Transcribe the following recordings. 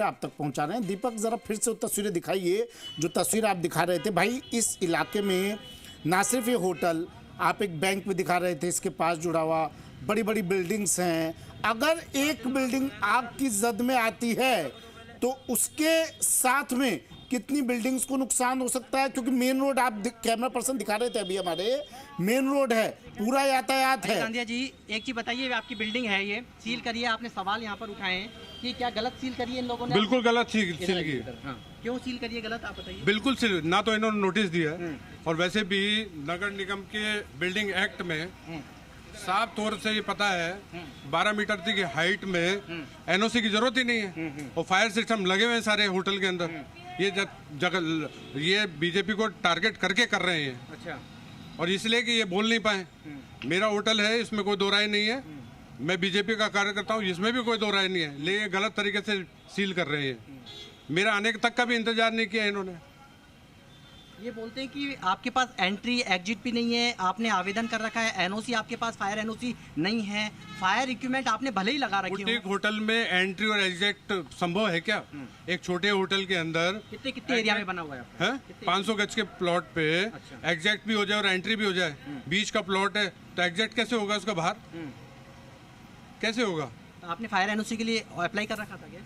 आप तक पहुंचा रहे हैं। दीपक, जरा फिर से तस्वीरें दिखाइए जो तस्वीर आप दिखा रहे थे। भाई, इस इलाके में ना सिर्फ ये होटल, आप एक बैंक भी दिखा रहे थे, इसके पास जुड़ा हुआ बड़ी बड़ी बिल्डिंग्स हैं। अगर एक बिल्डिंग आग की जद में आती है तो उसके साथ में कितनी बिल्डिंग्स को नुकसान हो सकता है, क्योंकि मेन रोड आप कैमरा पर्सन दिखा रहे थे अभी, हमारे मेन रोड है, पूरा यातायात है। गांधी जी, एक चीज बताइए, आपकी बिल्डिंग है, ये सील करिए। आपने सवाल यहाँ पर उठाए हैं कि क्या गलत सील करिए इन लोगों ने? बिल्कुल गलत सील की। हाँ, क्यों सील करिए गलत, आप बताइए। बिल्कुल सील, ना तो इन्होंने नोटिस दिया और वैसे भी नगर निगम के बिल्डिंग एक्ट में साफ तौर से ये पता है 12 मीटर की हाइट में एनओसी की जरूरत ही नहीं है। और फायर सिस्टम लगे हुए हैं सारे होटल के अंदर। ये बीजेपी को टारगेट करके कर रहे हैं। अच्छा। और इसलिए कि ये बोल नहीं पाए। मेरा होटल है, इसमें कोई दो राय नहीं है। मैं बीजेपी का कार्यकर्ता हूँ, इसमें भी कोई दो राय नहीं है, लेकिन गलत तरीके से सील कर रहे हैं। मेरा आने तक का भी इंतजार नहीं किया इन्होंने। ये बोलते हैं कि आपके पास एंट्री एग्जिट भी नहीं है, आपने आवेदन कर रखा है, एनओसी आपके पास फायर एनओसी नहीं है, फायर इक्विपमेंट आपने भले ही लगा रखी है। एक होटल में एंट्री और एग्जिट संभव है क्या? एक छोटे होटल के अंदर कितने एरिया में बना हुआ है? 500 गज के प्लॉट पे एग्जिट भी हो जाए और एंट्री भी हो जाए। बीच का प्लॉट है तो एग्जिट कैसे होगा उसका बाहर? कैसे होगा? आपने फायर एनओसी के लिए अप्लाई कर रखा था क्या?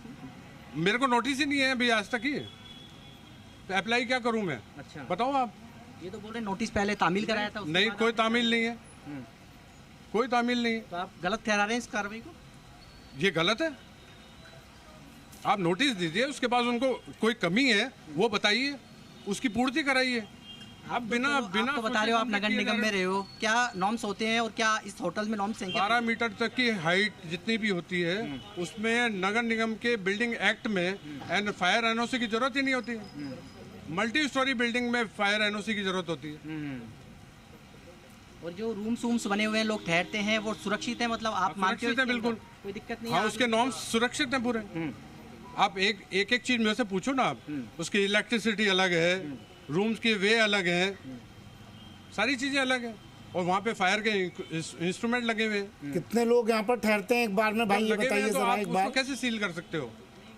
मेरे को नोटिस ही नहीं है अभी आज तक ही, तो अप्लाई क्या करूं मैं? अच्छा, बताओ आप। ये तो बोल रहे नोटिस पहले तामील कराया था। नहीं, कोई तामील नहीं है, कोई तामील नहीं है। तो आप गलत ठहरा रहे हैं इस कार्रवाई को? ये गलत है। आप नोटिस दीजिए, उसके बाद उनको कोई कमी है वो बताइए, उसकी पूर्ति कराइए। आप बिना तो बता रहे हो आप नगर निगम में रहे हो, क्या नॉर्म्स होते हैं और क्या इस होटल में नॉर्म्स हैं? 12 मीटर तक की हाइट जितनी भी होती है उसमें नगर निगम के बिल्डिंग एक्ट में फायर एनओसी की जरूरत ही नहीं होती। मल्टी स्टोरी बिल्डिंग में फायर एनओसी की जरूरत होती है। और जो रूम्स बने हुए हैं, लोग ठहरते हैं, वो सुरक्षित है? मतलब आप मानते हो? बिल्कुल, कोई दिक्कत नहीं? हाँ, उसके नॉर्म्स सुरक्षित हैं पूरे। आप एक चीज मेरे से पूछो ना, आप उसकी इलेक्ट्रिसिटी अलग है, रूम्स के वे अलग हैं, सारी चीजें अलग हैं, और वहाँ पे फायर के इंस्ट्रूमेंट लगे हुए हैं। कितने लोग यहाँ पर ठहरते हैं एक बार में? भाई ये बताइए जरा एक बार, कैसे सील कर सकते हो?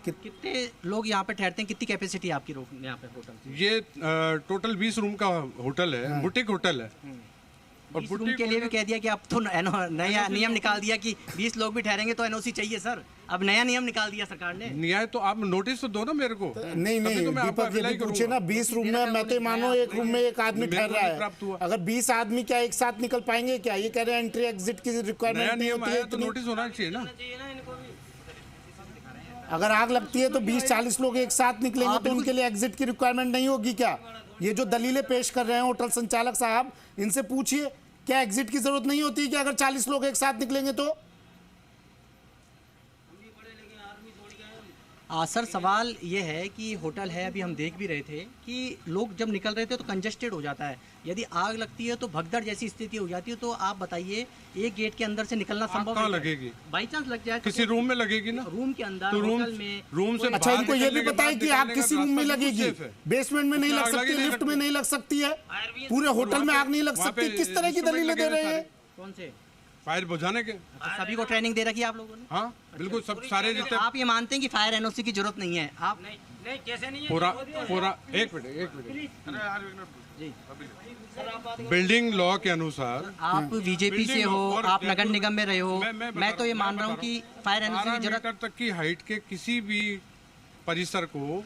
कितने लोग यहाँ पे ठहरते हैं? कितनी कैपेसिटी है आपकी यहाँ पे होटल? ये टोटल 20 रूम का होटल है, बुटीक होटल है। और रूम के लिए भी कह दिया कि अब तो नया नियम निकाल दिया कि 20 लोग भी ठहरेंगे तो एनओसी चाहिए सर। अब नया नियम निकाल दिया सरकार ने। न्याय तो आप नोटिस तो दो ना मेरे को। नहीं, तो दीपक ये भी पूछे ना, 20 रूम में मैं तो मानो एक रूम में एक आदमी ठहर रहा है, अगर 20 आदमी क्या एक साथ निकल पाएंगे क्या? ये कह रहे हैं एंट्री एग्जिट की रिक्वायरमेंट नहीं होती है तो नोटिस होना चाहिए ना। अगर आग लगती है तो 20-40 लोग एक साथ निकलेंगे तो उनके लिए एग्जिट की रिक्वायरमेंट नहीं होगी क्या? ये जो दलीलें पेश कर रहे हैं होटल संचालक साहब, इनसे पूछिए क्या एग्जिट की जरूरत नहीं होती कि अगर 40 लोग एक साथ निकलेंगे तो? सर, सवाल ये है कि होटल है, अभी हम देख भी रहे थे कि लोग जब निकल रहे थे तो कंजेस्टेड हो जाता है। यदि आग लगती है तो भगदड़ जैसी स्थिति हो जाती है। तो आप बताइए, एक गेट के अंदर से निकलना संभव कहाँ लगेगी? बाई चांस लग जाए किसी रूम में लगेगी ना, रूम के अंदर, तो होटल में, रूम से। अच्छा, इनको ये भी बताइए कि आग किसी रूम में लगेगी, बेसमेंट में नहीं लग सकती, लिफ्ट में नहीं लग सकती है, पूरे होटल में आग नहीं लग सकती? किस तरह की दलीलें दे रहे हैं? कौन से? फायर बुझाने के। सभी को ट्रेनिंग दे रखी है आप लोगों ने? हाँ बिल्कुल, सब सारे जितने। आप ये मानते हैं कि फायर एनओसी की जरूरत नहीं है? आप नहीं कैसे नहीं है? पूरा एक मिनट जी, बिल्डिंग लॉ के अनुसार आप बीजेपी से हो, आप नगर निगम में रहे हो, मैं तो ये मान रहा हूँ कि फायर एनओसी की जरूरत तक की हाइट के किसी भी परिसर को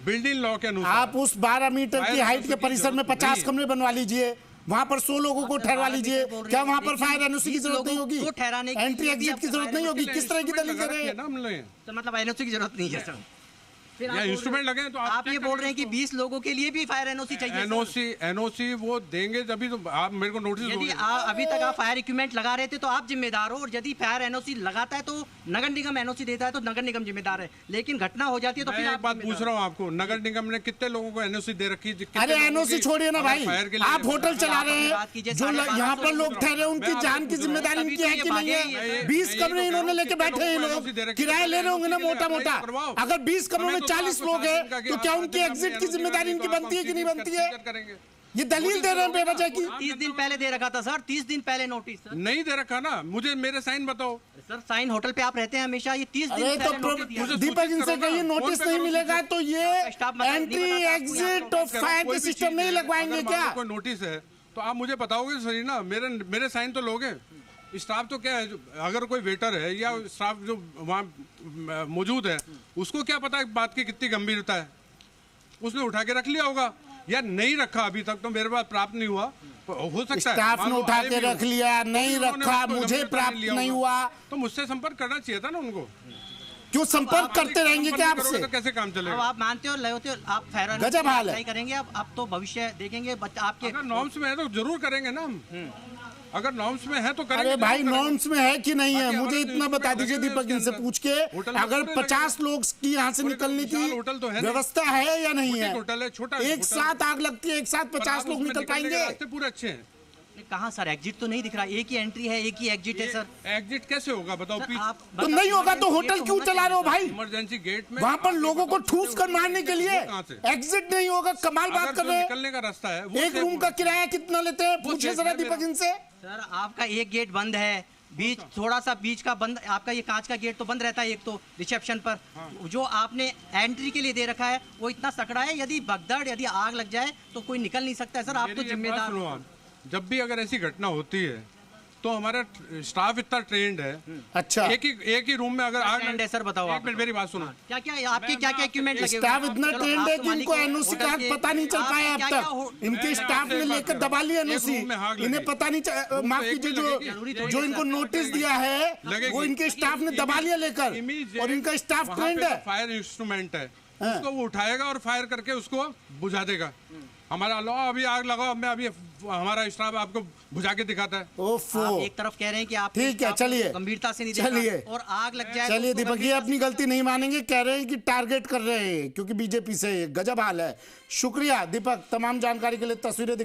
बिल्डिंग लॉ के अनुसार आप उस 12 मीटर की हाइट के परिसर में 50 कमरे बनवा लीजिए, वहाँ पर 100 लोगों को ठहरवा लीजिए, क्या वहाँ पर फायर एनओसी की जरूरत नहीं होगी? एंट्री एग्जिट की जरूरत नहीं होगी? किस तरह की दलील दे रहे हैं? तो मतलब एनओसी की जरूरत नहीं है सर? फिर या इंस्ट्रूमेंट लगे तो आप ये बोल रहे हैं कि 20 लोगों के लिए भी फायर एनओसी चाहिए? एनओसी वो देंगे तभी तो आप मेरे को नोटिस। यदि अभी तक आप फायर इक्विपमेंट लगा रहे थे तो आप जिम्मेदार हो, और यदि फायर एनओसी लगाता है तो नगर निगम एनओसी देता है तो नगर निगम जिम्मेदार है, लेकिन घटना हो जाती है तो फिर एक बात पूछ रहा हूँ आपको, नगर निगम ने कितने लोगों को एनओसी दे रखी है? अरे एनओसी छोड़िए ना भाई, आप होटल चला रहे हैं, जो यहाँ पर लोग ठहरे उनकी जान की जिम्मेदारी इनकी है कि नहीं है? 20 कमरे इन्होंने लेके बैठे हैं, लोग किराया ले रहे होंगे ना मोटा मोटा। अगर 20 कमरों में 40 लोग हैं तो क्या उनकी एग्जिट की जिम्मेदारी इनकी बनती है कि नहीं बनती है? ये दलील दे रहे हैं बेवजह की। 30 दिन पहले दे रखा था सर, 30 दिन पहले नोटिस सर। नहीं दे रखा ना, मुझे मेरे साइन बताओ सर साइन होटल पे आप रहते हैं हमेशा, ये 30 दिन अरे पहले नोटिस तो दिया। दीपक इनसे कहिए नोटिस नहीं मिलेगा तो ये स्टाफ मतलब नहीं एंट्री बताता आपको एग्जिट और फायर के सिस्टम नहीं लगवाएंगे क्या? कोई नोटिस है तो आप मुझे बताओगे सही ना, मेरे साइन तो लोगे। स्टाफ तो क्या है, अगर कोई वेटर है या स्टाफ जो वहाँ मौजूद है उसको क्या पता है बात की कितनी गंभीरता है, उसने उठा के रख लिया होगा या नहीं रखा, अभी तक तो मेरे पास प्राप्त नहीं हुआ, हो सकता है स्टाफ मान ने लो उठा आए के भी हो। रख लिया, नहीं उन्होंने रखा, उसको मुझे गंभीरता प्राप्त लिया नहीं होगा। हुआ, तो मुझसे संपर्क करना चाहिए था ना उनको। क्यों संपर्क करते रहेंगे क्या संपर्क आपसे? करोगे तो कैसे काम अब चलेगा? आप मानते हो ले होते हो, आप फायर गजब हाल है। नहीं करेंगे, अब तो भविष्य देखेंगे आपके। अगर नॉर्म्स में है तो जरूर करेंगे ना हम, अगर नॉर्म्स में है तो करेंगे। अरे भाई जरूर करेंगे। नॉर्म्स में है कि नहीं है बाकी मुझे हमारे इतना बता लगे दीजिए हुए दीपक उसके इनसे अंदर। पूछ के, होटल में अगर पूरे 50 लोग की यहाँ से और निकलने विशाल की होटल तो है नहीं। व्यवस्था है या नहीं है? होटल है, छोटा एक होटल। साथ आग लगती है, एक साथ पर 50 आप लोग उसमें निकल निकलने के पाएंगे? रास्ते पूरे अच्छे हैं। कहाँ सर, एग्जिट तो नहीं दिख रहा, एक ही एंट्री है, एक ही एग्जिट है सर। एग्जिट कैसे होगा बताओ? सर, आप तो नहीं होगा तो होटल क्यों चला रहे हो भाई? इमरजेंसी गेट में वहाँ पर आप लोगों को बताओ ठूस किससे कर मारने के लिए कहाँ से? एग्जिट नहीं होगा, कमाल बात अगर कर जो रहे हैं। निकलने का रास्ता है वो एक सेफ रूम का किराया कितना लेते हैं पूछे सेफ जरा है दीपक मेरा। इनसे। सर आपका एक गेट बंद है, बीच थोड़ा सा बीच का बंद, आपका ये कांच का गेट तो बंद रहता है एक तो रिसेप्शन पर, जो आपने एंट्री के लिए दे रखा है वो इतना सकड़ा है, यदि भगदड़ यदि आग लग जाए तो कोई निकल नहीं सकता है सर, आप तो मेरी एक बात जिम्मेदार सुनो हो। आप, जब भी अगर ऐसी घटना होती है तो हमारा स्टाफ इतना ट्रेंड है, अच्छा एक ही रूम में अगर आग ट्रेंड है सर, बताओ एक आप। मिनट मेरी बात सुनो। क्या क्या आपके क्या क्या इक्विपमेंट लगे हुए स्टाफ हैं? इतना चलो, ट्रेंड आप है तो कि इनको मालिक हो, एनओसी का होटल के। पता नहीं चल आप पाया अब क्या-क्या तक। इनके मैं स्टाफ आपसे ने एक बात लेकर कर दबा लिया रहा हूँ। एनओसी, एक रूम में आग इन्हें लगी। पता नहीं माफ एक कीजिए, भी लगेगी। जो इनको नोटिस दिया है लगेगी। वो इनके स्टाफ ने दबा लिया लेकर, Immediate और इनका स्टाफ वहाँ ट्रेंड पे है। तो फायर इंस्ट्रूमेंट है, हाँ। उसको वो उठाएगा और फायर करके उसको बुझा देगा। हमारा लो अभी आग लगाओ, मैं अभी हमारा स्टाफ आपको बुझा के दिखाता है। ओफो, आप एक तरफ कह रहे हैं कि आप ठीक है, आप चलिए। गंभीरता से नहीं चलिए। देखा और आग लग जाए चलिए तो उसको दीपक ये गंभीरता अपनी गलती नहीं मानेंगे, कह रहे हैं कि टारगेट कर रहे हैं क्योंकि बीजेपी से गजब हाल है। शुक्रिया दीपक, तमाम जानकारी के लिए तस्वीरें